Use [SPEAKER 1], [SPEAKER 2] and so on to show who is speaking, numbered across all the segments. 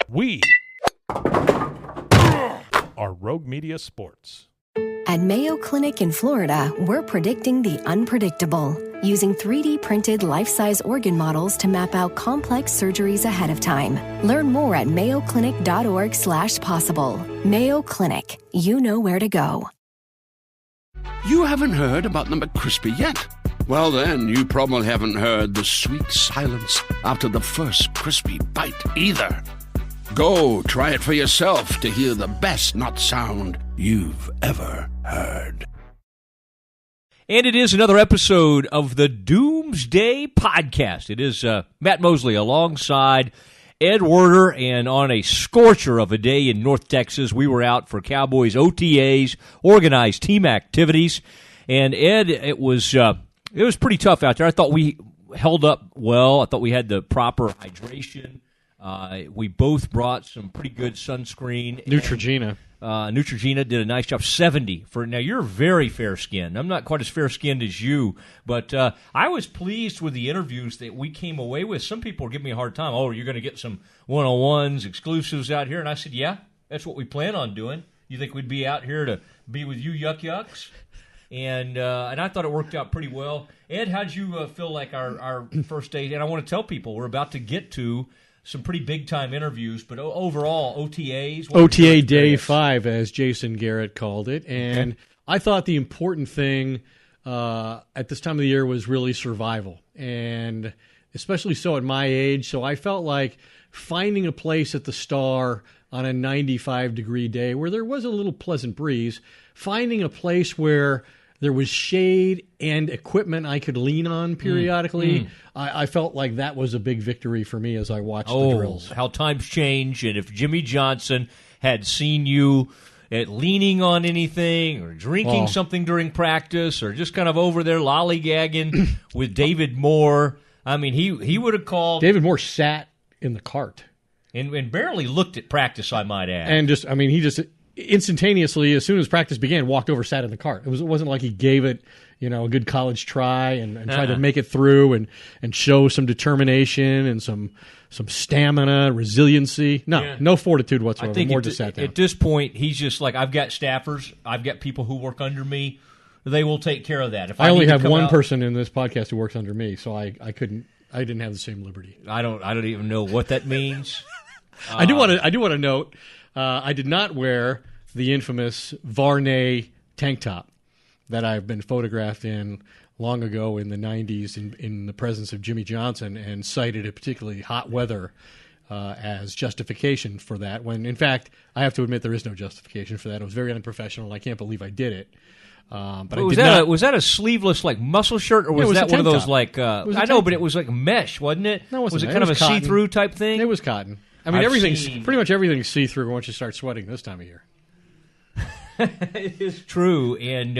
[SPEAKER 1] We are Rogue Media Sports.
[SPEAKER 2] At Mayo Clinic in Florida, we're predicting the unpredictable, using 3D printed life-size organ models to map out complex surgeries ahead of time. Learn more at mayoclinic.org/possible. Mayo Clinic, you know where to go.
[SPEAKER 3] You haven't heard about the McCrispy yet? Well, then, you probably haven't heard the sweet silence after the first crispy bite either. Go try it for yourself to hear the best nut sound you've ever heard.
[SPEAKER 4] And it is another episode of the Doomsday Podcast. It is Matt Mosley alongside Ed Werder, and on a scorcher of a day in North Texas, we were out for Cowboys OTAs, organized team activities. And Ed, it was pretty tough out there. I thought we held up well. I thought we had the proper hydration. We both brought some pretty good sunscreen.
[SPEAKER 5] Neutrogena.
[SPEAKER 4] Neutrogena did a nice job. 70 for now. You're very fair-skinned. I'm not quite as fair-skinned as you, but I was pleased with the interviews that we came away with. Some people were giving me a hard time. Oh, you're going to get some one-on-ones, exclusives out here, and I said, yeah, that's what we plan on doing. You think we'd be out here to be with you yucks? And I thought it worked out pretty well. Ed, how'd you feel like our first day? And I want to tell people we're about to get to some pretty big-time interviews, but overall, OTAs.
[SPEAKER 5] OTA Day 5, as Jason Garrett called it. And I thought the important thing at this time of the year was really survival, and especially so at my age. So I felt like finding a place at the Star on a 95-degree day where there was a little pleasant breeze, finding a place where there was shade and equipment I could lean on periodically. I felt like that was a big victory for me as I watched the drills.
[SPEAKER 4] How times change, and if Jimmy Johnson had seen you at leaning on anything or drinking something during practice or just kind of over there lollygagging with David Moore, I mean, he would have called.
[SPEAKER 5] David Moore sat in the cart.
[SPEAKER 4] And barely looked at practice, I might add.
[SPEAKER 5] And he just instantaneously, as soon as practice began, walked over, sat in the cart. It wasn't like he gave it, a good college try and tried to make it through and show some determination and some stamina, resiliency. No fortitude whatsoever.
[SPEAKER 4] I think
[SPEAKER 5] More just sat down.
[SPEAKER 4] At this point, he's just like, I've got staffers, I've got people who work under me. They will take care of that. If I
[SPEAKER 5] only have one person in this podcast who works under me, so I didn't have the same liberty.
[SPEAKER 4] I don't even know what that means.
[SPEAKER 5] I do want to note, I did not wear the infamous Varney tank top that I've been photographed in long ago in the 90s in the presence of Jimmy Johnson, and cited a particularly hot weather as justification for that, when, in fact, I have to admit there is no justification for that. It was very unprofessional, and I can't believe I did it. But
[SPEAKER 4] was that a sleeveless like muscle shirt, or was that one of those like I know, but it was like mesh, wasn't it?
[SPEAKER 5] No, it wasn't.
[SPEAKER 4] Was it kind of a
[SPEAKER 5] cotton.
[SPEAKER 4] See-through type thing?
[SPEAKER 5] It was cotton. I mean, pretty much everything's see-through once you start sweating this time of year.
[SPEAKER 4] It is true, and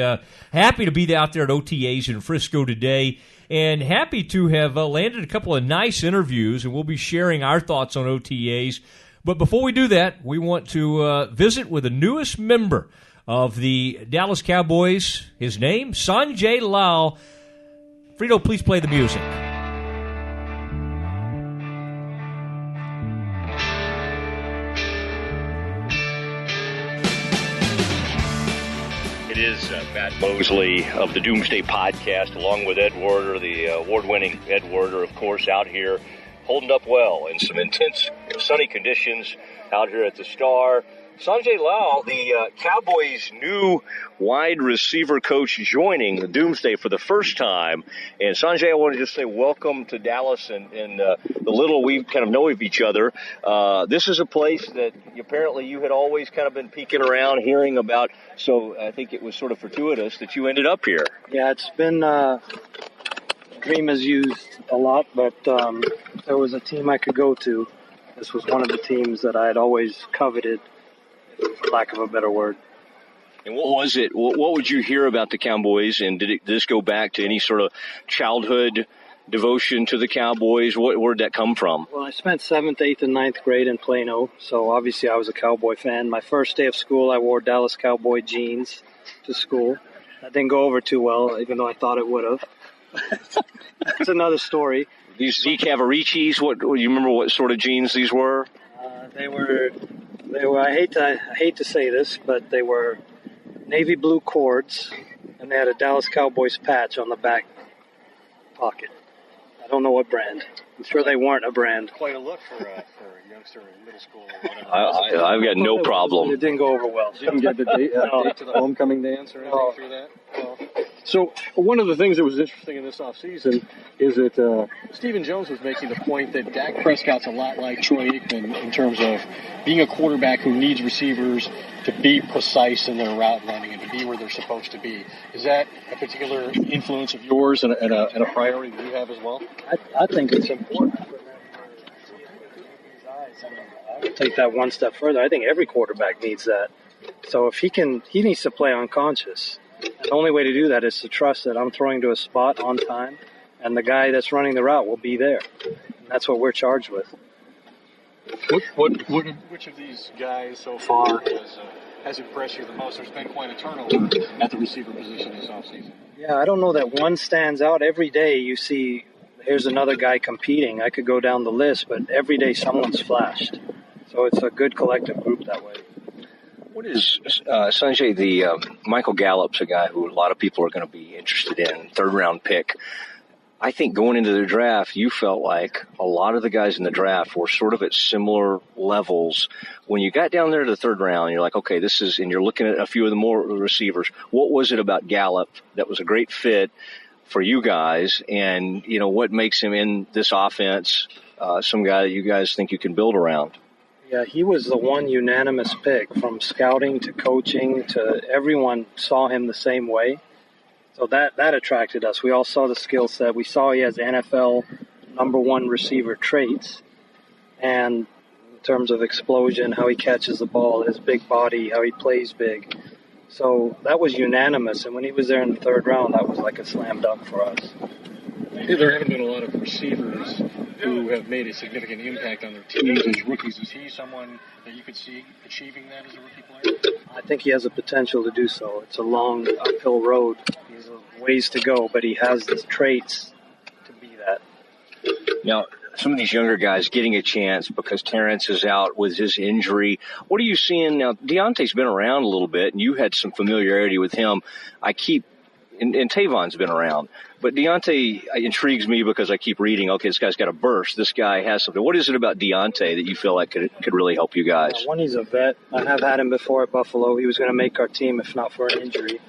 [SPEAKER 4] happy to be out there at OTAs in Frisco today, and happy to have landed a couple of nice interviews, and we'll be sharing our thoughts on OTAs. But before we do that, we want to visit with the newest member of the Dallas Cowboys. His name, Sanjay Lal. Frito, please play the music. It is Matt Mosley of the Doomsday Podcast, along with Ed Werder, the award-winning Ed Werder, of course, out here holding up well in some intense sunny conditions out here at the Star. Sanjay Lal, the Cowboys' new wide receiver coach, joining the Doomsday for the first time. And Sanjay, I want to just say welcome to Dallas and the little we kind of know of each other. This is a place that apparently you had always kind of been peeking around, hearing about. So I think it was sort of fortuitous that you ended up here.
[SPEAKER 6] Yeah, it's been dream is used a lot, but there was a team I could go to. This was one of the teams that I had always coveted, for lack of a better word.
[SPEAKER 4] And what was it? What would you hear about the Cowboys? And did this go back to any sort of childhood devotion to the Cowboys? Where'd that come from?
[SPEAKER 6] Well, I spent 7th, 8th, and 9th grade in Plano, so obviously I was a Cowboy fan. My first day of school, I wore Dallas Cowboy jeans to school. That didn't go over too well, even though I thought it would have. That's another story.
[SPEAKER 4] These Cavaricis, what you remember what sort of jeans these were?
[SPEAKER 6] They were. I hate to say this, but they were navy blue cords, and they had a Dallas Cowboys patch on the back pocket. I don't know what brand. I'm sure they weren't a brand.
[SPEAKER 7] Quite a look for a youngster in middle school or whatever.
[SPEAKER 4] I've got no problem.
[SPEAKER 6] It didn't go over well.
[SPEAKER 7] Didn't get the date to the homecoming dance or anything through that? No. So one of the things that was interesting in this offseason is that Stephen Jones was making the point that Dak Prescott's a lot like Troy Aikman in terms of being a quarterback who needs receivers to be precise in their route running and to be where they're supposed to be. Is that a particular influence of yours and a priority that you have as well?
[SPEAKER 6] I think it's important for them to see it with these eyes. I would take that one step further. I think every quarterback needs that. So if he needs to play unconscious. And the only way to do that is to trust that I'm throwing to a spot on time, and the guy that's running the route will be there. And that's what we're charged with.
[SPEAKER 7] Which of these guys so far has impressed you the most? There's been quite a turnover at the receiver position this offseason.
[SPEAKER 6] Yeah, I don't know that one stands out. Every day you see, here's another guy competing. I could go down the list, but every day someone's flashed. So it's a good collective group that way.
[SPEAKER 4] What is, Sanjay, the Michael Gallup's a guy who a lot of people are going to be interested in, third-round pick. I think going into the draft, you felt like a lot of the guys in the draft were sort of at similar levels. When you got down there to the third round, you're like, okay, this is, and you're looking at a few of the more receivers. What was it about Gallup that was a great fit for you guys? And, you know, what makes him in this offense some guy that you guys think you can build around?
[SPEAKER 6] Yeah, he was the one unanimous pick from scouting to coaching to everyone saw him the same way. So that attracted us. We all saw the skill set. We saw he has NFL number one receiver traits. And in terms of explosion, how he catches the ball, his big body, how he plays big. So that was unanimous. And when he was there in the third round, that was like a slam dunk for us.
[SPEAKER 7] There haven't been a lot of receivers who have made a significant impact on their teams as rookies. Is he someone that you could see achieving that as a rookie player?
[SPEAKER 6] I think he has the potential to do so. It's a long uphill road. He's a ways to go, but he has the traits to be that.
[SPEAKER 4] Now, some of these younger guys getting a chance because Terrence is out with his injury. What are you seeing now? Deontay's been around a little bit, and you had some familiarity with him. And Tavon's been around. But Deontay intrigues me because I keep reading, okay, this guy's got a burst. This guy has something. What is it about Deontay that you feel like could really help you guys?
[SPEAKER 6] One, he's a vet. I have had him before at Buffalo. He was going to make our team if not for an injury.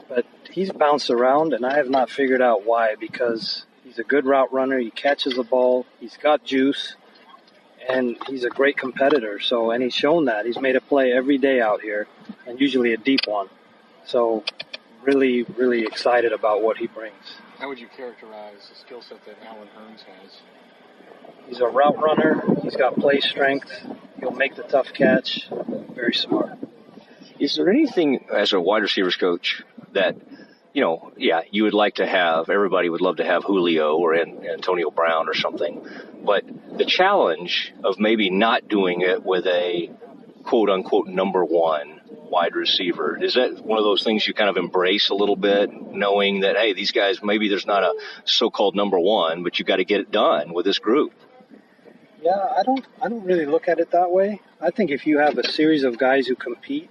[SPEAKER 6] But he's bounced around, and I have not figured out why, because he's a good route runner. He catches the ball. He's got juice, and he's a great competitor. And he's shown that. He's made a play every day out here, and usually a deep one. So really, really excited about what he brings.
[SPEAKER 7] How would you characterize the skill set that Alan Hearns has?
[SPEAKER 6] He's a route runner. He's got play strength. He'll make the tough catch. Very smart.
[SPEAKER 4] Is there anything as a wide receivers coach that, you would like to have, everybody would love to have Julio or Antonio Brown or something, but the challenge of maybe not doing it with a quote-unquote number one wide receiver, is that one of those things you kind of embrace a little bit, knowing that, hey, these guys, maybe there's not a so-called number one, but you got to get it done with this group?
[SPEAKER 6] Yeah, I don't really look at it that way. I think if you have a series of guys who compete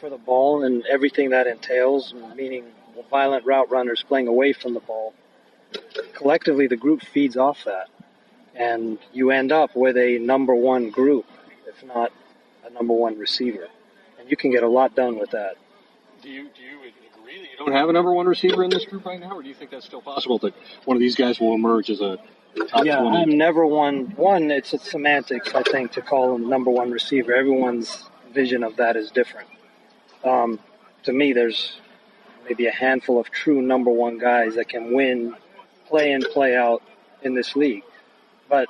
[SPEAKER 6] for the ball and everything that entails, meaning violent route runners playing away from the ball, collectively the group feeds off that. And you end up with a number one group, if not a number one receiver. And you can get a lot done with that.
[SPEAKER 7] Do you agree that you don't have a number one receiver in this group right now, or do you think that's still possible that one of these guys will emerge as a top 20?
[SPEAKER 6] I'm never one. One, it's a semantics, I think, to call him number one receiver. Everyone's vision of that is different. To me, there's maybe a handful of true number one guys that can win, play in, play out in this league. But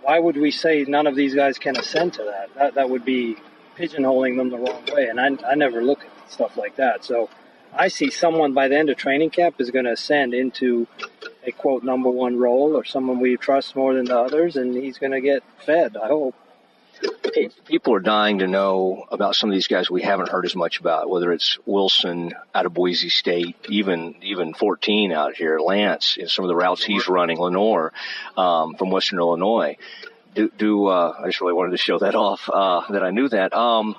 [SPEAKER 6] why would we say none of these guys can ascend to that? That would be pigeonholing them the wrong way, and I never look at stuff like that. So I see someone by the end of training camp is going to ascend into a, quote, number one role, or someone we trust more than the others, and he's going to get fed, I hope.
[SPEAKER 4] Hey, people are dying to know about some of these guys we haven't heard as much about, whether it's Wilson out of Boise State, even 14 out here, Lance, in some of the routes he's running, Lenore from Western Illinois. I just really wanted to show that off, that I knew that.
[SPEAKER 7] I know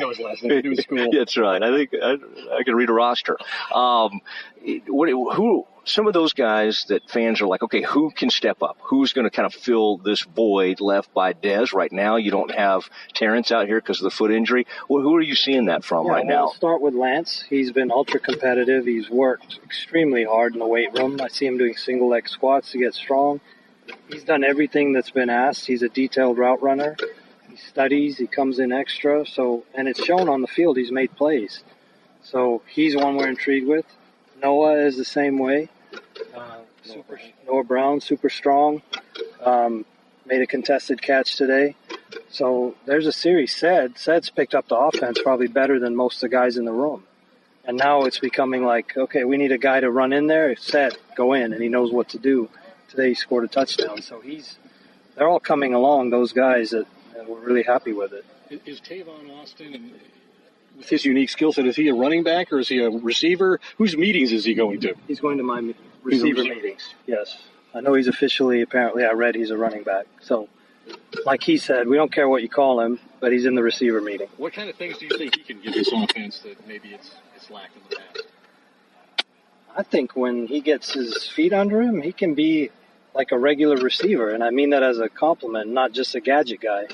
[SPEAKER 7] his last name. He was cool.
[SPEAKER 4] That's right. I think I can read a roster. Who? Some of those guys that fans are like, okay, who can step up? Who's going to kind of fill this void left by Dez? Right now, you don't have Terrence out here because of the foot injury. Well, who are you seeing that from right now?
[SPEAKER 6] I'll start with Lance. He's been ultra competitive. He's worked extremely hard in the weight room. I see him doing single leg squats to get strong. He's done everything that's been asked. He's a detailed route runner. He studies. He comes in extra. And it's shown on the field. He's made plays. So he's one we're intrigued with. Noah is the same way. Noah Brown, super strong. Made a contested catch today. So there's a series. Sed's picked up the offense probably better than most of the guys in the room. And now it's becoming like, okay, we need a guy to run in there. Sed, go in, and he knows what to do. Today he scored a touchdown. So they're all coming along, those guys, and we're really happy with it.
[SPEAKER 7] Is Tavon Austin, with his unique skill set, is he a running back or is he a receiver? Whose meetings is he going to?
[SPEAKER 6] He's going to my receiver meetings, yes. I know he's officially, apparently I read he's a running back. So, like he said, we don't care what you call him, but he's in the receiver meeting.
[SPEAKER 7] What kind of things do you think he can give this offense that maybe it's lacked in the past?
[SPEAKER 6] I think when he gets his feet under him, he can be like a regular receiver, and I mean that as a compliment, not just a gadget guy.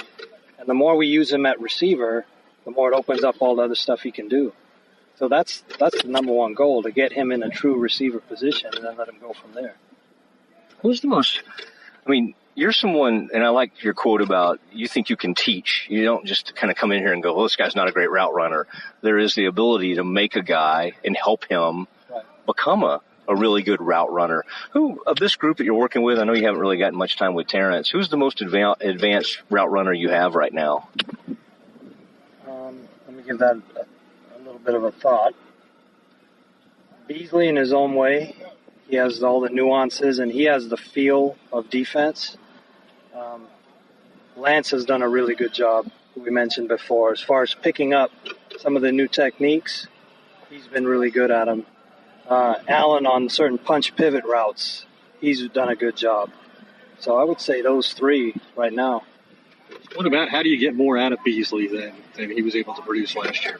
[SPEAKER 6] And the more we use him at receiver, the more it opens up all the other stuff he can do. So that's the number one goal, to get him in a true receiver position and then let him go from there.
[SPEAKER 4] Who's the most, you're someone, and I like your quote about you think you can teach. You don't just kind of come in here and go, well, this guy's not a great route runner. There is the ability to make a guy and help him become a really good route runner. Who, of this group that you're working with, I know you haven't really gotten much time with Terrence, who's the most advanced route runner you have right now?
[SPEAKER 6] Let me give that a little bit of a thought. Beasley, in his own way, he has all the nuances and he has the feel of defense. Lance has done a really good job, we mentioned before, as far as picking up some of the new techniques. He's been really good at them. Allen, on certain punch pivot routes, he's done a good job. So I would say those three right now.
[SPEAKER 7] What about, how do you get more out of Beasley than he was able to produce last year?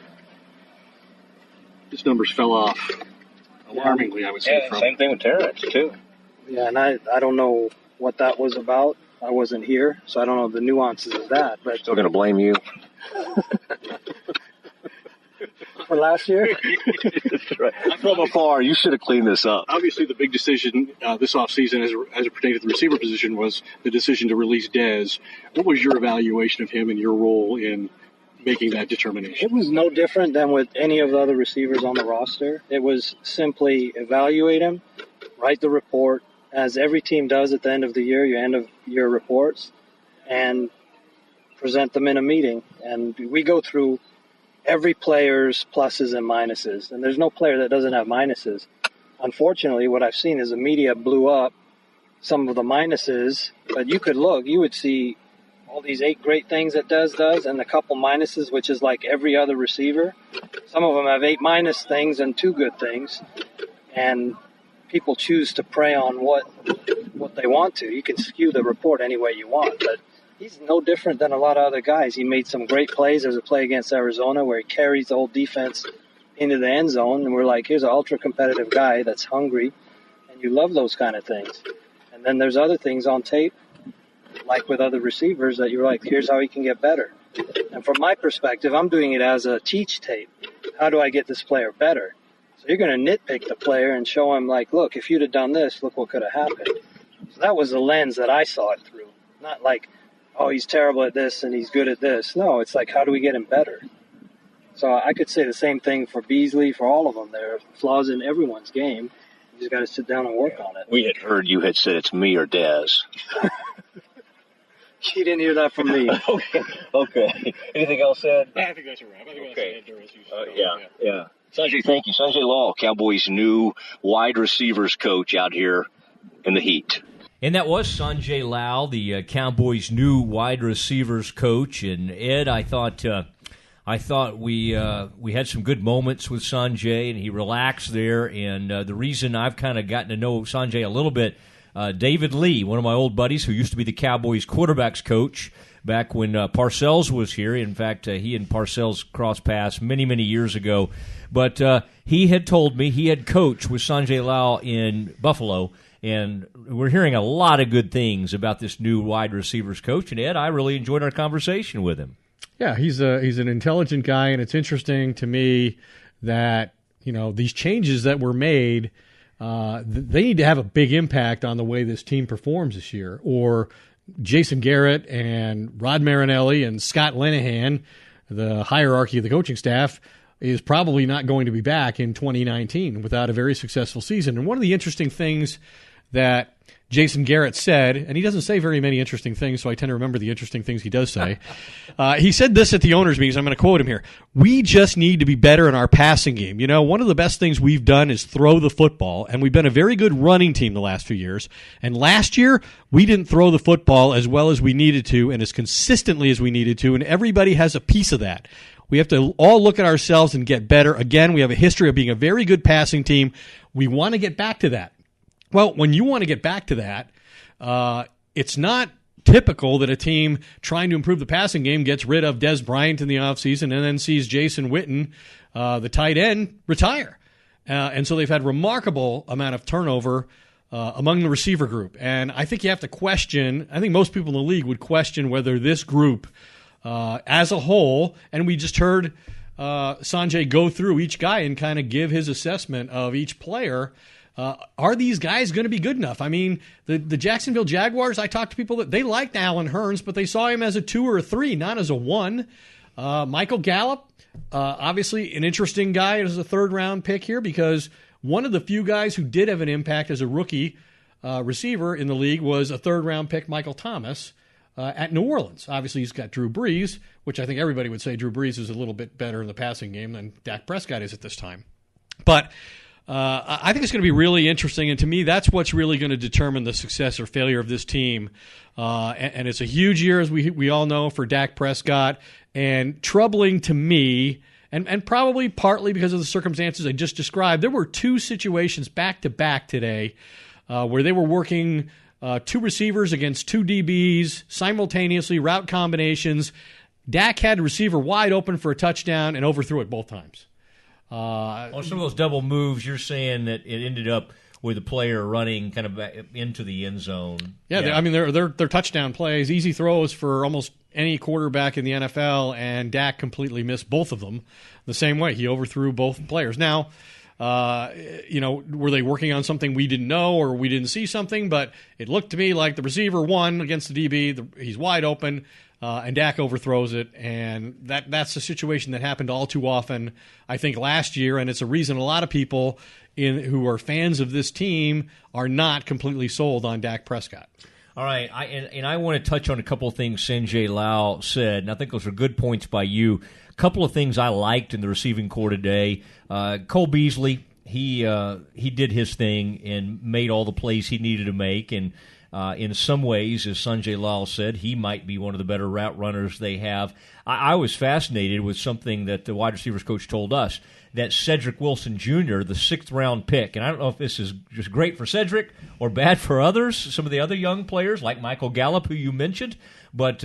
[SPEAKER 7] His numbers fell off alarmingly, I would say.
[SPEAKER 4] Same thing with Terrence, too.
[SPEAKER 6] Yeah, and I don't know what that was about. I wasn't here, so I don't know the nuances of that. But
[SPEAKER 4] still going to blame you.
[SPEAKER 6] For last year?
[SPEAKER 4] That's right. From afar, you should have cleaned this up.
[SPEAKER 7] Obviously, the big decision this offseason as it pertained to the receiver position was the decision to release Dez. What was your evaluation of him and your role in making that determination?
[SPEAKER 6] It was no different than with any of the other receivers on the roster. It was simply evaluate him, write the report, as every team does at the end of the year, your end-of-year reports, and present them in a meeting. And we go through every player's pluses and minuses, and there's no player that doesn't have minuses. Unfortunately, what I've seen is the media blew up some of the minuses, but you would see all these 8 great things that Dez does and a couple minuses, which is like every other receiver. Some of them have 8 minus things and 2 good things, and people choose to prey on what they want to. You can skew the report any way you want, but he's no different than a lot of other guys. He made some great plays. There's a play against Arizona where he carries the whole defense into the end zone, and we're like, here's an ultra-competitive guy that's hungry, and you love those kind of things. And then there's other things on tape, like with other receivers, that you're like, here's how he can get better. And from my perspective, I'm doing it as a teach tape. How do I get this player better? So you're going to nitpick the player and show him, like, look, if you'd have done this, look what could have happened. So that was the lens that I saw it through. Not like, oh, he's terrible at this and he's good at this. No, it's like, how do we get him better? So I could say the same thing for Beasley, for all of them. There are flaws in everyone's game. You just got to sit down and work on it.
[SPEAKER 4] We had heard you had said it's me or Dez.
[SPEAKER 6] You didn't hear that from me.
[SPEAKER 4] Okay. Anything else said?
[SPEAKER 7] I think that's a wrap. I think that's
[SPEAKER 4] Yeah. Sanjay, thank you. Sanjay Law, Cowboys' new wide receivers coach out here in the heat.
[SPEAKER 8] And that was Sanjay Lal, the Cowboys' new wide receivers coach. And Ed, I thought we had some good moments with Sanjay, and he relaxed there. And the reason I've kind of gotten to know Sanjay a little bit David Lee, one of my old buddies who used to be the Cowboys quarterbacks coach back when Parcells was here. In fact, he and Parcells crossed paths many, many years ago. But he had told me he had coached with Sanjay Lal in Buffalo, and we're hearing a lot of good things about this new wide receivers coach. And, Ed, I really enjoyed our conversation with him.
[SPEAKER 5] Yeah, he's an intelligent guy, and it's interesting to me that, these changes that were made, they need to have a big impact on the way this team performs this year, or Jason Garrett and Rod Marinelli and Scott Linehan, the hierarchy of the coaching staff, is probably not going to be back in 2019 without a very successful season. And one of the interesting things that Jason Garrett said, and he doesn't say very many interesting things, so I tend to remember the interesting things he does say. He said this at the owners' meetings. I'm going to quote him here. "We just need to be better in our passing game. One of the best things we've done is throw the football, and we've been a very good running team the last few years. And last year, we didn't throw the football as well as we needed to and as consistently as we needed to, and everybody has a piece of that. We have to all look at ourselves and get better. Again, we have a history of being a very good passing team. We want to get back to that." Well, when you want to get back to that, it's not typical that a team trying to improve the passing game gets rid of Des Bryant in the offseason and then sees Jason Witten, the tight end, retire. And so they've had remarkable amount of turnover among the receiver group. And I think you have to question, I think most people in the league would question whether this group as a whole, and we just heard Sanjay go through each guy and kind of give his assessment of each player. Are these guys going to be good enough? I mean, the Jacksonville Jaguars, I talked to people that they liked Alan Hearns, but they saw him as a 2 or a 3, not as a 1. Michael Gallup, obviously an interesting guy as a third-round pick here, because one of the few guys who did have an impact as a rookie receiver in the league was a third-round pick, Michael Thomas, at New Orleans. Obviously, he's got Drew Brees, which I think everybody would say Drew Brees is a little bit better in the passing game than Dak Prescott is at this time. But I think it's going to be really interesting, and to me, that's what's really going to determine the success or failure of this team. And it's a huge year, as we all know, for Dak Prescott, and troubling to me, and probably partly because of the circumstances I just described. There were 2 situations back-to-back today where they were working 2 receivers against 2 DBs simultaneously, route combinations. Dak had a receiver wide open for a touchdown and overthrew it both times.
[SPEAKER 8] On some of those double moves, you're saying that it ended up with a player running kind of into the end zone.
[SPEAKER 5] Yeah. They're touchdown plays, easy throws for almost any quarterback in the NFL, and Dak completely missed both of them the same way. He overthrew both players. Now, were they working on something we didn't know or we didn't see something? But it looked to me like the receiver won against the DB. He's wide open. And Dak overthrows it, and that's a situation that happened all too often, I think, last year, and it's a reason a lot of people who are fans of this team are not completely sold on Dak Prescott.
[SPEAKER 8] All right, I want to touch on a couple of things Sanjay Lal said, and I think those are good points by you. A couple of things I liked in the receiving corps today. Cole Beasley, he did his thing and made all the plays he needed to make, and in some ways, as Sanjay Lal said, he might be one of the better route runners they have. I was fascinated with something that the wide receivers coach told us, that Cedric Wilson Jr., the 6th-round pick, and I don't know if this is just great for Cedric or bad for others, some of the other young players like Michael Gallup, who you mentioned, but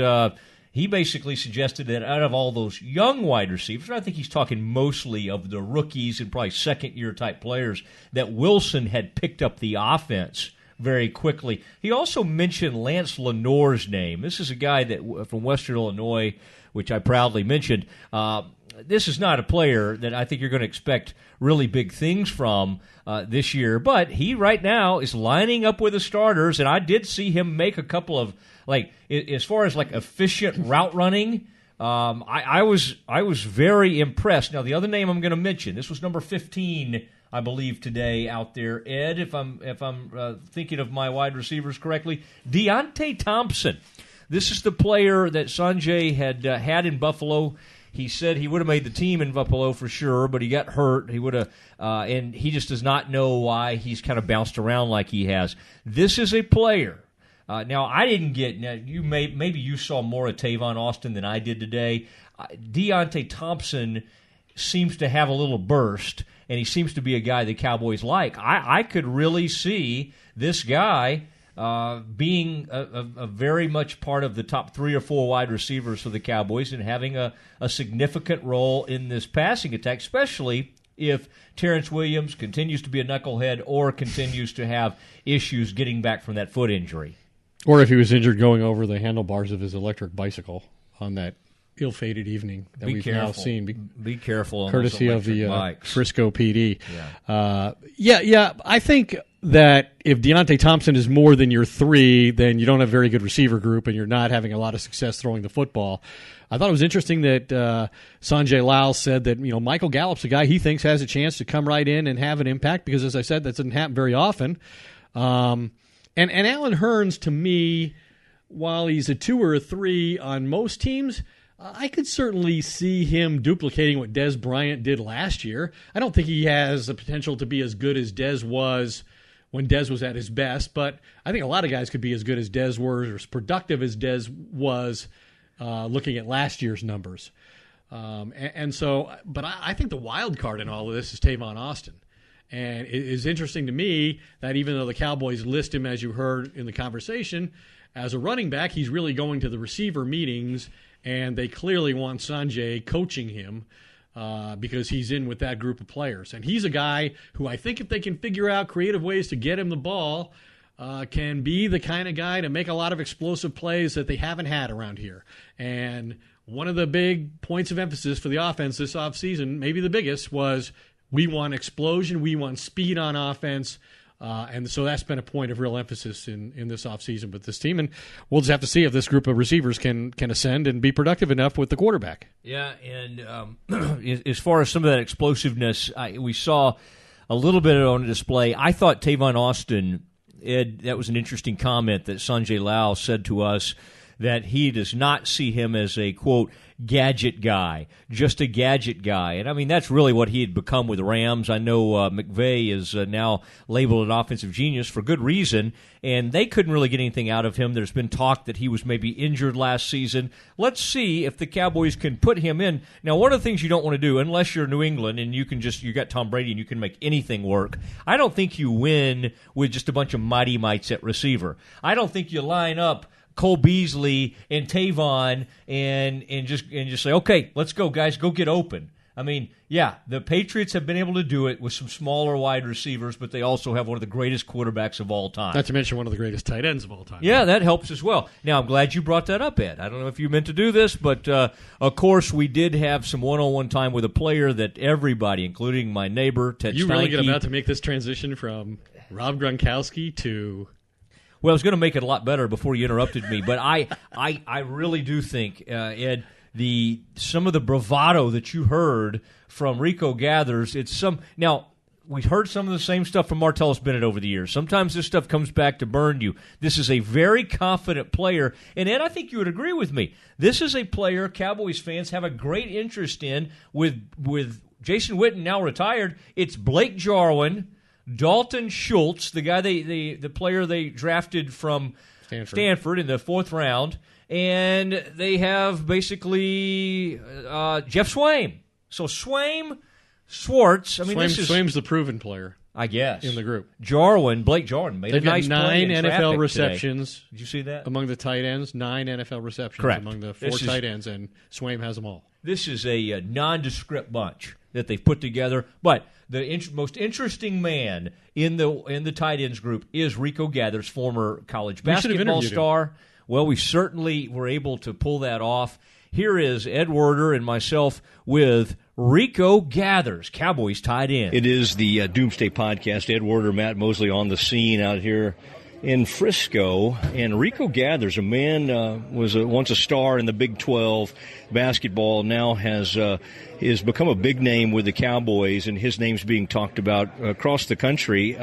[SPEAKER 8] he basically suggested that out of all those young wide receivers, I think he's talking mostly of the rookies and probably second-year type players, that Wilson had picked up the offense very quickly. He also mentioned Lance Lenore's name. This is a guy that from Western Illinois, which I proudly mentioned. This is not a player that I think you're going to expect really big things from this year, but he right now is lining up with the starters, and I did see him make a couple of, as far as efficient route running, I was very impressed. Now, the other name I'm going to mention, this was number 15, I believe, today out there, Ed, if I'm thinking of my wide receivers correctly, Deontay Thompson. This is the player that Sanjay had in Buffalo. He said he would have made the team in Buffalo for sure, but he got hurt. He would have, and he just does not know why he's kind of bounced around like he has. This is a player. Now, I didn't get. Now, maybe you saw more of Tavon Austin than I did today. Deontay Thompson seems to have a little burst, and he seems to be a guy the Cowboys like. I could really see this guy being a very much part of the top 3 or 4 wide receivers for the Cowboys and having a significant role in this passing attack, especially if Terrence Williams continues to be a knucklehead or continues to have issues getting back from that foot injury.
[SPEAKER 5] Or if he was injured going over the handlebars of his electric bicycle on that ill-fated evening that we've now seen.
[SPEAKER 8] Be careful on
[SPEAKER 5] courtesy
[SPEAKER 8] those
[SPEAKER 5] of the
[SPEAKER 8] bikes.
[SPEAKER 5] Frisco PD. Yeah. I think that if Deontay Thompson is more than your 3, then you don't have a very good receiver group and you're not having a lot of success throwing the football. I thought it was interesting that Sanjay Lal said that Michael Gallup's a guy he thinks has a chance to come right in and have an impact because, as I said, that doesn't happen very often. And Alan Hearns, to me, while he's a 2 or a 3 on most teams, I could certainly see him duplicating what Dez Bryant did last year. I don't think he has the potential to be as good as Dez was when Dez was at his best, but I think a lot of guys could be as good as Dez was or as productive as Dez was looking at last year's numbers. But I think the wild card in all of this is Tavon Austin. And it is interesting to me that even though the Cowboys list him, as you heard in the conversation, as a running back, he's really going to the receiver meetings, and they clearly want Sanjay coaching him because he's in with that group of players. And he's a guy who I think if they can figure out creative ways to get him the ball, can be the kind of guy to make a lot of explosive plays that they haven't had around here. And one of the big points of emphasis for the offense this offseason, maybe the biggest, was we want explosion, we want speed on offense. And so that's been a point of real emphasis in this offseason with this team. And we'll just have to see if this group of receivers can ascend and be productive enough with the quarterback.
[SPEAKER 8] Yeah, and as far as some of that explosiveness, we saw a little bit on display. I thought Tavon Austin, Ed, that was an interesting comment that Sanjay Lal said to us, that he does not see him as a, quote, gadget guy, just a gadget guy. And, I mean, that's really what he had become with the Rams. I know McVay is now labeled an offensive genius for good reason, and they couldn't really get anything out of him. There's been talk that he was maybe injured last season. Let's see if the Cowboys can put him in. Now, one of the things you don't want to do, unless you're New England and you got Tom Brady and you can make anything work, I don't think you win with just a bunch of mighty mites at receiver. I don't think you line up Cole Beasley and Tavon and just say, okay, let's go, guys, go get open. I mean, yeah, the Patriots have been able to do it with some smaller wide receivers, but they also have one of the greatest quarterbacks of all time.
[SPEAKER 5] Not to mention one of the greatest tight ends of all time.
[SPEAKER 8] Yeah, that helps as well. Now, I'm glad you brought that up, Ed. I don't know if you meant to do this, but of course, we did have some one-on-one time with a player that everybody, including my neighbor, Ted Steinke.
[SPEAKER 5] You really get about to make this transition from Rob Gronkowski to...
[SPEAKER 8] Well, I was going to make it a lot better before you interrupted me, but I really do think, Ed, some of the bravado that you heard from Rico Gathers, now, we heard some of the same stuff from Martellus Bennett over the years. Sometimes this stuff comes back to burn you. This is a very confident player, and Ed, I think you would agree with me. This is a player Cowboys fans have a great interest in with Jason Witten now retired. It's Blake Jarwin, Dalton Schultz, the guy the player they drafted from Stanford in the 4th round, and they have basically Jeff Swaim. So Swaim, Schwartz. I mean,
[SPEAKER 5] Swaim's the proven player,
[SPEAKER 8] I guess,
[SPEAKER 5] in the group.
[SPEAKER 8] Blake Jarwin made a nice play in
[SPEAKER 5] 9 NFL receptions.
[SPEAKER 8] Today. Did you see that
[SPEAKER 5] among the tight ends? 9 NFL receptions
[SPEAKER 8] Correct.
[SPEAKER 5] Among the 4 tight ends, and Swaim has them all.
[SPEAKER 8] This is a nondescript bunch that they've put together, but the most interesting man in the tight ends group is Rico Gathers, former college basketball star. Well, we certainly were able to pull that off. Here is Ed Werder and myself with Rico Gathers, Cowboys tight end.
[SPEAKER 4] It is the Doomsday Podcast. Ed Werder, Matt Mosley on the scene out here in Frisco. And Rico Gathers, a man was once a star in the Big 12 basketball, now has become a big name with the Cowboys, and his name's being talked about across the country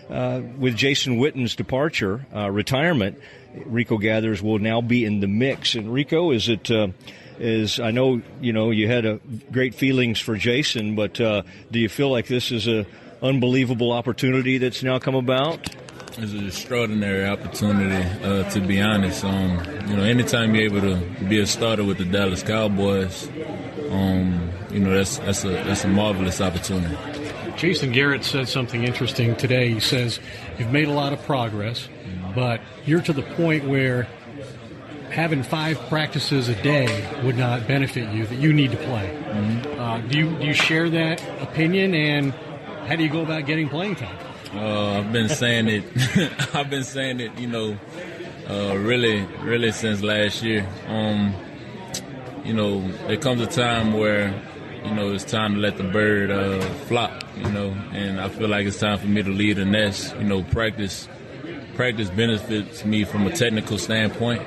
[SPEAKER 4] with Jason Witten's departure, retirement. Rico Gathers will now be in the mix. And Rico, I know you had great feelings for Jason, but do you feel like this is a unbelievable opportunity that's now come about?
[SPEAKER 9] It's an extraordinary opportunity, to be honest. Anytime you're able to be a starter with the Dallas Cowboys, that's a marvelous opportunity.
[SPEAKER 5] Jason Garrett said something interesting today. He says, you've made a lot of progress, but you're to the point where having 5 practices a day would not benefit you, that you need to play. Mm-hmm. Do you share that opinion, and how do you go about getting playing time?
[SPEAKER 9] I've been saying it. I've been saying it, really since last year. There comes a time where, it's time to let the bird flop, and I feel like it's time for me to lead the nest. Practice benefits me from a technical standpoint,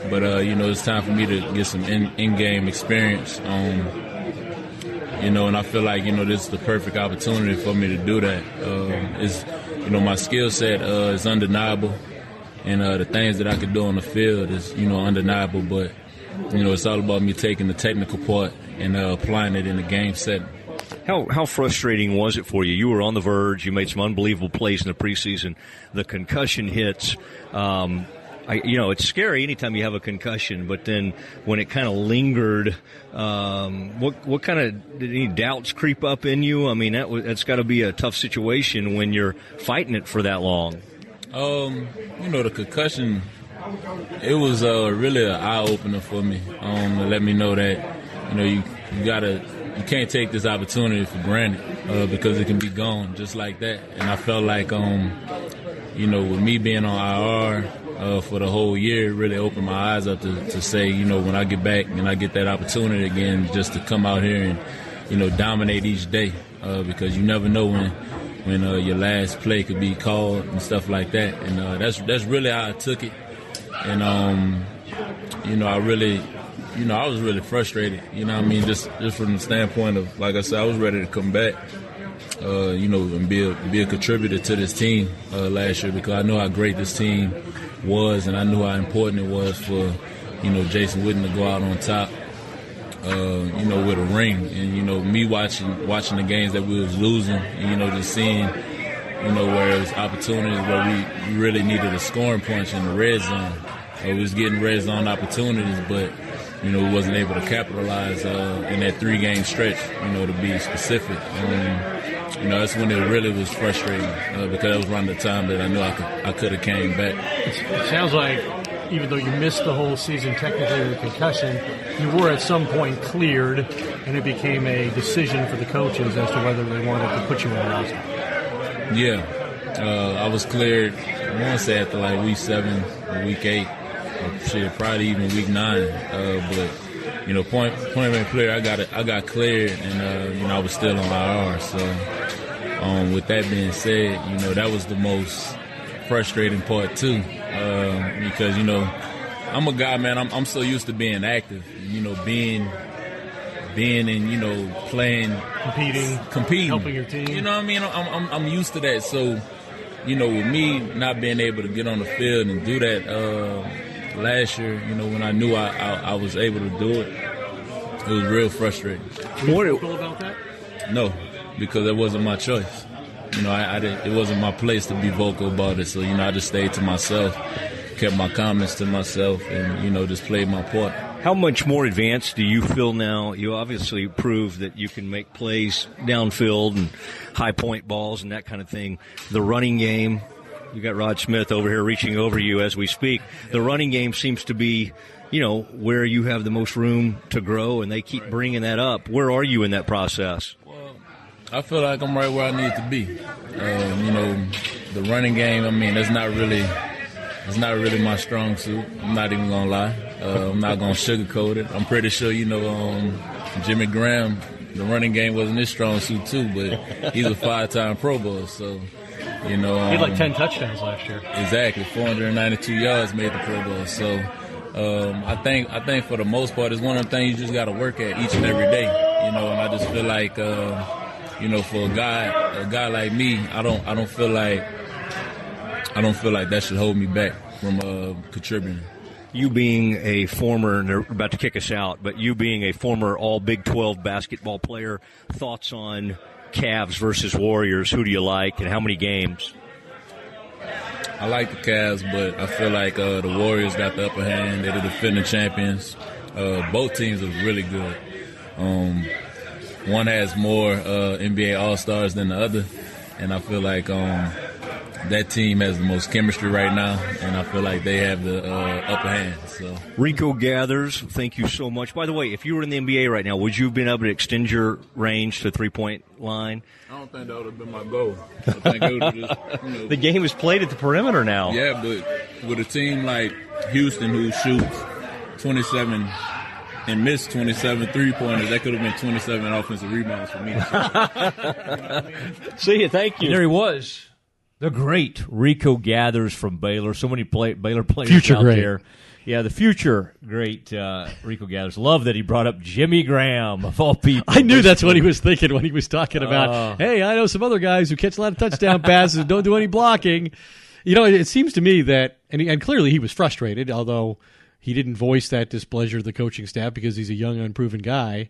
[SPEAKER 9] but, it's time for me to get some in-game experience. And I feel like, this is the perfect opportunity for me to do that. My skill set is undeniable, and the things that I could do on the field is, undeniable, but, it's all about me taking the technical part and applying it in the game setting.
[SPEAKER 8] How frustrating was it for you? You were on the verge. You made some unbelievable plays in the preseason. The concussion hits. It's scary anytime you have a concussion, but then when it kind of lingered, what kind of, did any doubts creep up in you? I mean, that's got to be a tough situation when you're fighting it for that long.
[SPEAKER 9] The concussion, it was really an eye-opener for me, to let me know that, you can't take this opportunity for granted, because it can be gone just like that. And I felt like, with me being on IR for the whole year, it really opened my eyes up to say, when I get back and I get that opportunity again, just to come out here and, dominate each day, because you never know when your last play could be called and stuff like that. And that's really how I took it. And, I was really frustrated, just from the standpoint of, like I said, I was ready to come back, and be a contributor to this team last year, because I know how great this team was, and I knew how important it was for, Jason Witten to go out on top, with a ring. And, me watching the games that we was losing, and, just seeing, where it was opportunities where we really needed a scoring punch in the red zone. We was getting red zone opportunities, but, we wasn't able to capitalize in that 3-game stretch, to be specific. That's when it really was frustrating, because it was around the time that I knew I could have came back.
[SPEAKER 5] It sounds like even though you missed the whole season technically with a concussion, you were at some point cleared, and it became a decision for the coaches as to whether they wanted to put you on the roster.
[SPEAKER 9] Yeah, I was cleared, I want to say after like week 7 or week 8, or probably even week 9. But point blank clear, I got cleared, and I was still on IR. So with that being said, that was the most frustrating part too, because I'm a guy, man. I'm so used to being active, being and playing, competing, helping your team. I'm used to that. So with me not being able to get on the field and do that last year, when I knew I was able to do it, it was real frustrating.
[SPEAKER 5] Were you vocal about that?
[SPEAKER 9] No, because it wasn't my choice. It wasn't my place to be vocal about it. So I just stayed to myself, kept my comments to myself, and just played my part.
[SPEAKER 8] How much more advanced do you feel now? You obviously proved that you can make plays downfield and high point balls and that kind of thing. The running game, you got Rod Smith over here reaching over you as we speak. The running game seems to be, where you have the most room to grow, and they keep bringing that up. Where are you in that process?
[SPEAKER 9] Well, I feel like I'm right where I need to be. The running game, it's not really my strong suit. I'm not even going to lie. I'm not going to sugarcoat it. I'm pretty sure, Jimmy Graham, the running game wasn't his strong suit too, but he's a 5-time Pro Bowl, so...
[SPEAKER 5] he had like 10 touchdowns last year.
[SPEAKER 9] Exactly, 492 yards made the Pro Bowl. So I think for the most part, it's one of the things you just got to work at each and every day. And I just feel like for a guy like me, I don't feel like that should hold me back from contributing.
[SPEAKER 8] You being a former, and they're about to kick us out, but you being a former All Big 12 basketball player, thoughts on Cavs versus Warriors? Who do you like, and how many games?
[SPEAKER 9] I like the Cavs, but I feel like the Warriors got the upper hand. They're the defending champions. Both teams are really good. one has more NBA All-Stars than the other, and I feel like that team has the most chemistry right now, and I feel like they have the upper hand. So,
[SPEAKER 8] Rico Gathers, thank you so much. By the way, if you were in the NBA right now, would you have been able to extend your range to three-point line?
[SPEAKER 9] I don't think that would have been my goal. I think it would have just,
[SPEAKER 8] The game is played at the perimeter now.
[SPEAKER 9] Yeah, but with a team like Houston who shoots 27 and missed 27 three-pointers, that could have been 27 offensive rebounds for me.
[SPEAKER 8] See you, thank you.
[SPEAKER 10] And there he was.
[SPEAKER 8] The great Rico Gathers from Baylor. So many Baylor players
[SPEAKER 5] Future
[SPEAKER 8] out
[SPEAKER 5] great.
[SPEAKER 8] there. Yeah, the future great Rico Gathers. Love that he brought up Jimmy Graham, of all people.
[SPEAKER 5] I knew that's what he was thinking when he was talking about, hey, I know some other guys who catch a lot of touchdown passes and don't do any blocking. You know, it seems to me that, and clearly he was frustrated, although he didn't voice that displeasure of the coaching staff because he's a young, unproven guy.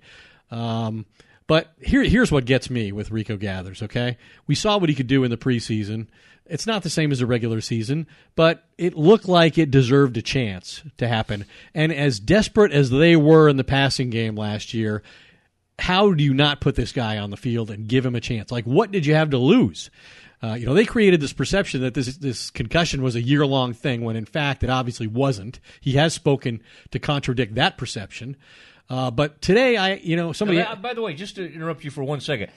[SPEAKER 5] But here's what gets me with Rico Gathers, okay? We saw what he could do in the preseason. It's not the same as the regular season, but it looked like it deserved a chance to happen. And as desperate as they were in the passing game last year, how do you not put this guy on the field and give him a chance? Like, what did you have to lose? They created this perception that this concussion was a year-long thing when, in fact, it obviously wasn't. He has spoken to contradict that perception. But today, somebody...
[SPEAKER 8] By the way, just to interrupt you for 1 second,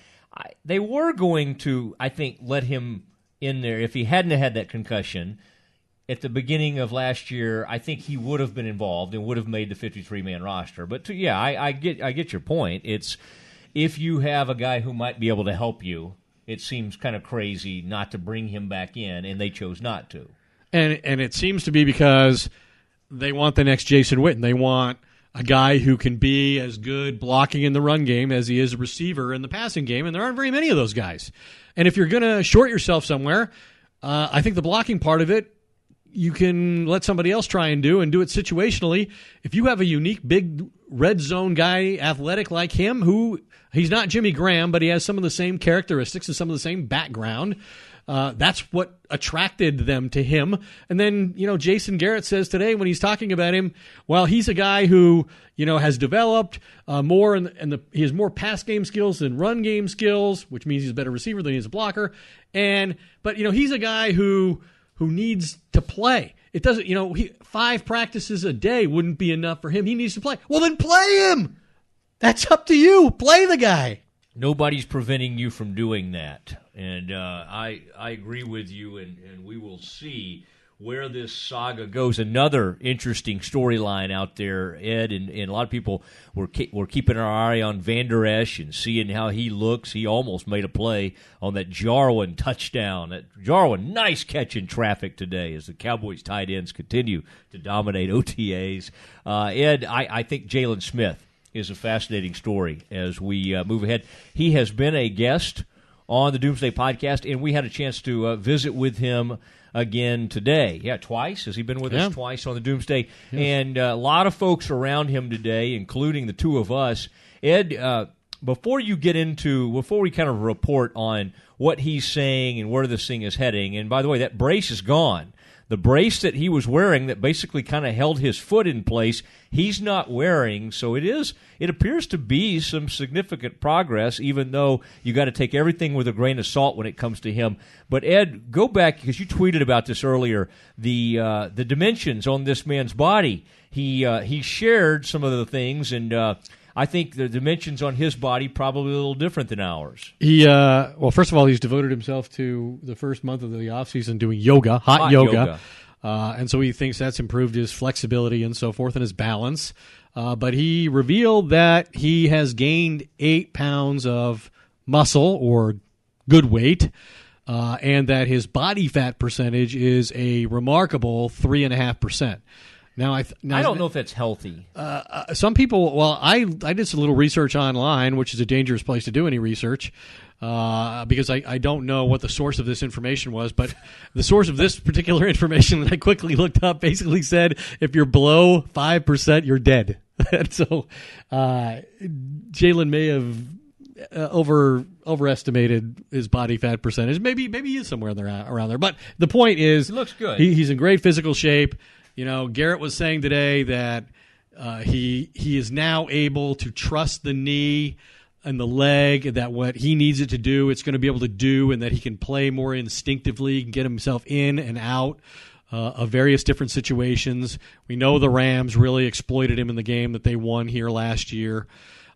[SPEAKER 8] they were going to, I think, let him in there. If he hadn't had that concussion at the beginning of last year, I think he would have been involved and would have made the 53-man roster. But I get your point. It's if you have a guy who might be able to help you, it seems kind of crazy not to bring him back in, and they chose not to.
[SPEAKER 5] And it seems to be because they want the next Jason Witten. They want a guy who can be as good blocking in the run game as he is a receiver in the passing game, and there aren't very many of those guys. And if you're going to short yourself somewhere, I think the blocking part of it, you can let somebody else try and do it situationally. If you have a unique, big red zone guy, athletic like him, who he's not Jimmy Graham, but he has some of the same characteristics and some of the same background, that's what attracted them to him. And then, Jason Garrett says today when he's talking about him, well, he's a guy who, has developed more, he has more pass game skills than run game skills, which means he's a better receiver than he's a blocker. But he's a guy who needs to play. It doesn't, 5 practices a day wouldn't be enough for him. He needs to play. Well, then play him. That's up to you. Play the guy.
[SPEAKER 8] Nobody's preventing you from doing that. And I agree with you, and we will see where this saga goes. Another interesting storyline out there, Ed, and a lot of people were keeping our eye on Van Der Esch and seeing how he looks. He almost made a play on that Jarwin touchdown. That Jarwin, nice catch in traffic today as the Cowboys tight ends continue to dominate OTAs. Ed, I think Jalen Smith is a fascinating story as we move ahead. He has been a guest on the Doomsday Podcast, and we had a chance to visit with him again today. Yeah, twice. Has he been with us twice on the Doomsday? Yes. And a lot of folks around him today, including the two of us. Ed, before we kind of report on what he's saying and where this thing is heading, and by the way, that brace is gone. The brace that he was wearing that basically kind of held his foot in place, he's not wearing. So it appears to be some significant progress, even though you got to take everything with a grain of salt when it comes to him. But Ed, go back, because you tweeted about this earlier, the dimensions on this man's body. He shared some of the things, and I think the dimensions on his body probably a little different than ours.
[SPEAKER 5] Well, first of all, he's devoted himself to the first month of the offseason doing yoga, hot yoga. And so he thinks that's improved his flexibility and so forth and his balance. But he revealed that he has gained 8 pounds of muscle or good weight, and that his body fat percentage is a remarkable 3.5%. Now, I
[SPEAKER 8] don't know if that's healthy.
[SPEAKER 5] Some people, I did some little research online, which is a dangerous place to do any research, because I don't know what the source of this information was, but the source of this particular information that I quickly looked up basically said if you're below 5%, you're dead. And so Jalen may have overestimated his body fat percentage. Maybe he is somewhere around there. But the point is,
[SPEAKER 8] he looks good.
[SPEAKER 5] He's in great physical shape. Garrett was saying today that he is now able to trust the knee in the leg, that what he needs it to do, it's going to be able to do, and that he can play more instinctively, he can get himself in and out of various different situations. We know the Rams really exploited him in the game that they won here last year.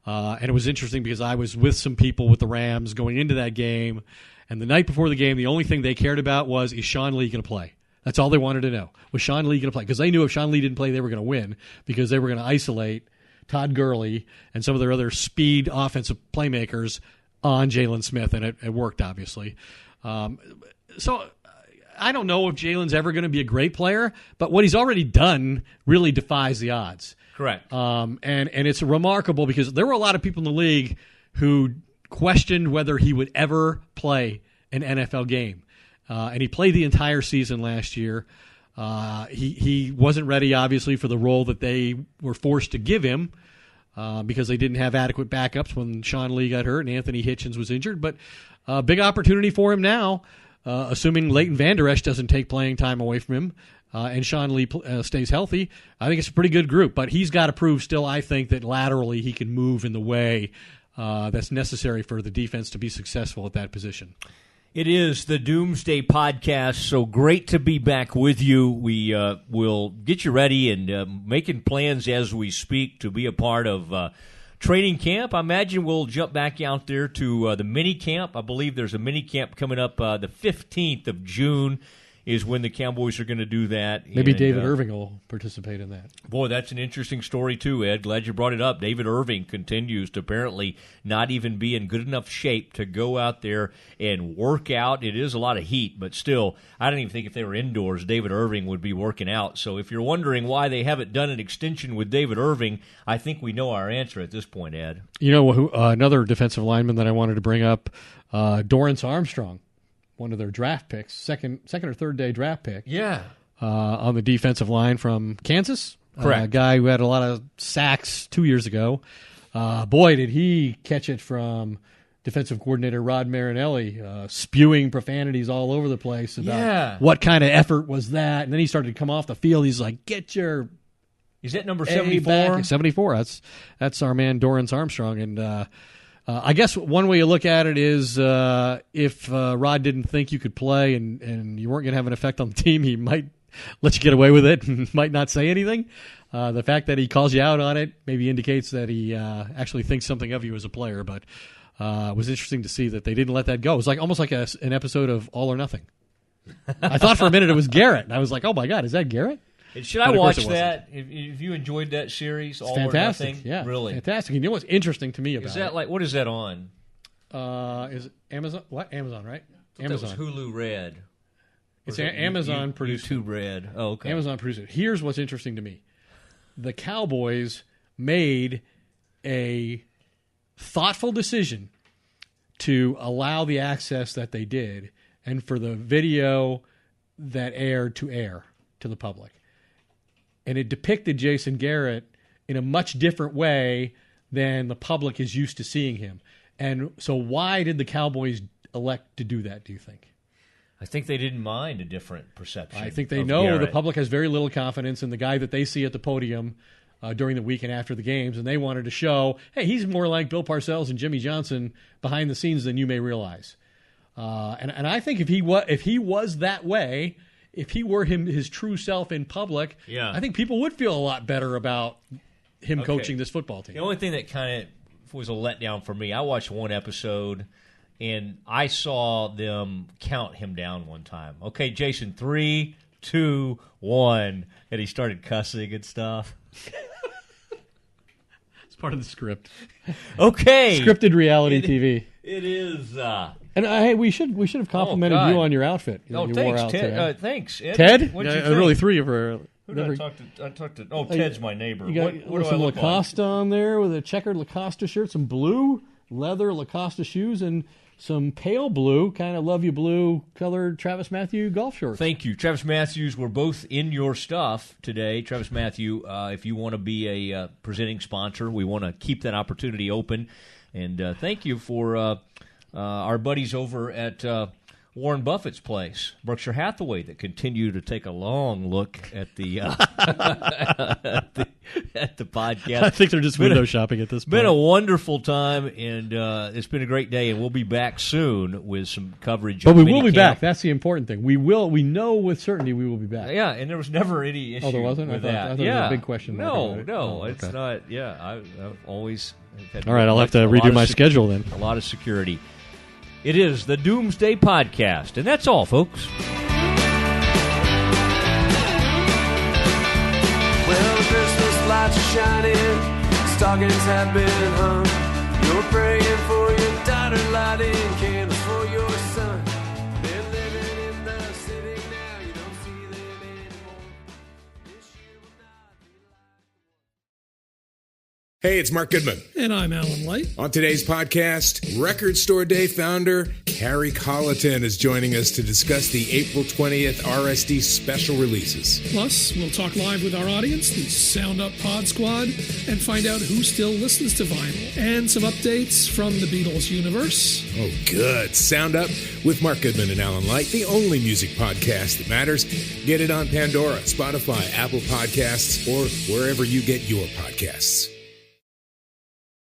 [SPEAKER 5] And it was interesting because I was with some people with the Rams going into that game, and the night before the game, the only thing they cared about was, is Sean Lee going to play? That's all they wanted to know. Was Sean Lee going to play? Because they knew if Sean Lee didn't play, they were going to win, because they were going to isolate Todd Gurley and some of their other speed offensive playmakers on Jalen Smith, and it worked, obviously. So I don't know if Jalen's ever going to be a great player, but what he's already done really defies the odds.
[SPEAKER 8] Correct.
[SPEAKER 5] And it's remarkable because there were a lot of people in the league who questioned whether he would ever play an NFL game. And he played the entire season last year. He wasn't ready, obviously, for the role that they were forced to give him because they didn't have adequate backups when Sean Lee got hurt and Anthony Hitchens was injured. But big opportunity for him now, assuming Leighton Vander Esch doesn't take playing time away from him and Sean Lee stays healthy. I think it's a pretty good group. But he's got to prove still, I think, that laterally he can move in the way that's necessary for the defense to be successful at that position.
[SPEAKER 8] It is the Doomsday Podcast, so great to be back with you. We will get you ready and making plans as we speak to be a part of training camp. I imagine we'll jump back out there to the mini camp. I believe there's a mini camp coming up the 15th of June is when the Cowboys are going to do that.
[SPEAKER 5] Maybe David Irving will participate in that.
[SPEAKER 8] Boy, that's an interesting story too, Ed. Glad you brought it up. David Irving continues to apparently not even be in good enough shape to go out there and work out. It is a lot of heat, but still, I don't even think if they were indoors, David Irving would be working out. So if you're wondering why they haven't done an extension with David Irving, I think we know our answer at this point, Ed.
[SPEAKER 5] You know, another defensive lineman that I wanted to bring up, Dorrance Armstrong. One of their draft picks, second or third day draft pick.
[SPEAKER 8] Yeah.
[SPEAKER 5] On the defensive line from Kansas.
[SPEAKER 8] Correct.
[SPEAKER 5] A guy who had a lot of sacks 2 years ago. Boy, did he catch it from defensive coordinator Rod Marinelli, spewing profanities all over the place about what kind of effort was that. And then he started to come off the field. He's like, get your
[SPEAKER 8] Is that number 74?
[SPEAKER 5] 74. That's our man Dorrance Armstrong. And I guess one way you look at it is if Rod didn't think you could play and you weren't going to have an effect on the team, he might let you get away with it and might not say anything. The fact that he calls you out on it maybe indicates that he actually thinks something of you as a player. But it was interesting to see that they didn't let that go. It was almost like an episode of All or Nothing. I thought for a minute it was Garrett. And I was like, oh, my God, is that Garrett?
[SPEAKER 8] Should I watch that? If you enjoyed that series,
[SPEAKER 5] it's fantastic.
[SPEAKER 8] Or Nothing?
[SPEAKER 5] Yeah,
[SPEAKER 8] really
[SPEAKER 5] fantastic. You know what's interesting to me about
[SPEAKER 8] is that
[SPEAKER 5] it?
[SPEAKER 8] like what is that on?
[SPEAKER 5] Is it Amazon? What Amazon? Right?
[SPEAKER 8] Amazon. That was Hulu Red.
[SPEAKER 5] It's Amazon produced.
[SPEAKER 8] YouTube Red. Oh, okay.
[SPEAKER 5] Amazon produced it. Here's what's interesting to me: the Cowboys made a thoughtful decision to allow the access that they did, and for the video that aired to air to the public. And it depicted Jason Garrett in a much different way than the public is used to seeing him. And so why did the Cowboys elect to do that, do you think?
[SPEAKER 8] I think they didn't mind a different perception.
[SPEAKER 5] I think they know
[SPEAKER 8] Garrett.
[SPEAKER 5] The public has very little confidence in the guy that they see at the podium during the week and after the games, and they wanted to show, hey, he's more like Bill Parcells and Jimmy Johnson behind the scenes than you may realize. And I think if he was that way, if he were his true self in public, I think people would feel a lot better about him coaching this football team.
[SPEAKER 8] The only thing that kind of was a letdown for me, I watched one episode, and I saw them count him down one time. Okay, Jason, 3, 2, 1, and he started cussing and stuff.
[SPEAKER 5] It's part of the script.
[SPEAKER 8] Okay.
[SPEAKER 5] Scripted reality TV.
[SPEAKER 8] It is.
[SPEAKER 5] And hey, we should have complimented you on your outfit.
[SPEAKER 8] Thanks, Ted. Thanks, Ed.
[SPEAKER 5] Ted?
[SPEAKER 8] What'd you think?
[SPEAKER 5] Really, three of her.
[SPEAKER 8] Who did I talk to? Oh, Ted's my neighbor.
[SPEAKER 5] You got some Lacoste on there with a checkered Lacoste shirt, some blue leather Lacoste shoes, and some pale blue, kind of love you blue colored Travis Matthew golf shorts.
[SPEAKER 8] Thank you. Travis Matthews, we're both in your stuff today. Travis Matthew, if you want to be a presenting sponsor, we want to keep that opportunity open. And thank you for our buddies over at Warren Buffett's place, Berkshire Hathaway, that continue to take a long look at the the podcast.
[SPEAKER 5] I think they're just window shopping at this point.
[SPEAKER 8] It's been a wonderful time, and it's been a great day, and we'll be back soon with some coverage.
[SPEAKER 5] But we will be back. That's the important thing. We know with certainty we will be back.
[SPEAKER 8] Yeah, and there was never any issue.
[SPEAKER 5] Oh, there wasn't?
[SPEAKER 8] with
[SPEAKER 5] I
[SPEAKER 8] that.
[SPEAKER 5] thought there was a big question mark about it.
[SPEAKER 8] No, it's not. Yeah, I've always had.
[SPEAKER 5] All right, I'll have to redo my schedule then.
[SPEAKER 8] A lot of security. It is the Doomsday Podcast, and that's all, folks.
[SPEAKER 10] Well, the Christmas lights are shining, stockings have been hung. You're praying for your daughter, lighting candles for your son. They're living in the city now, you don't see them anymore. This year will not be like...
[SPEAKER 11] Hey, it's Mark Goodman.
[SPEAKER 12] And I'm Alan Light.
[SPEAKER 11] On today's podcast, Record Store Day founder Carrie Colleton is joining us to discuss the April 20th RSD special releases.
[SPEAKER 12] Plus, we'll talk live with our audience, the Sound Up Pod Squad, and find out who still listens to vinyl. And some updates from the Beatles universe.
[SPEAKER 11] Oh, good. Sound Up with Mark Goodman and Alan Light, the only music podcast that matters. Get it on Pandora, Spotify, Apple Podcasts, or wherever you get your podcasts.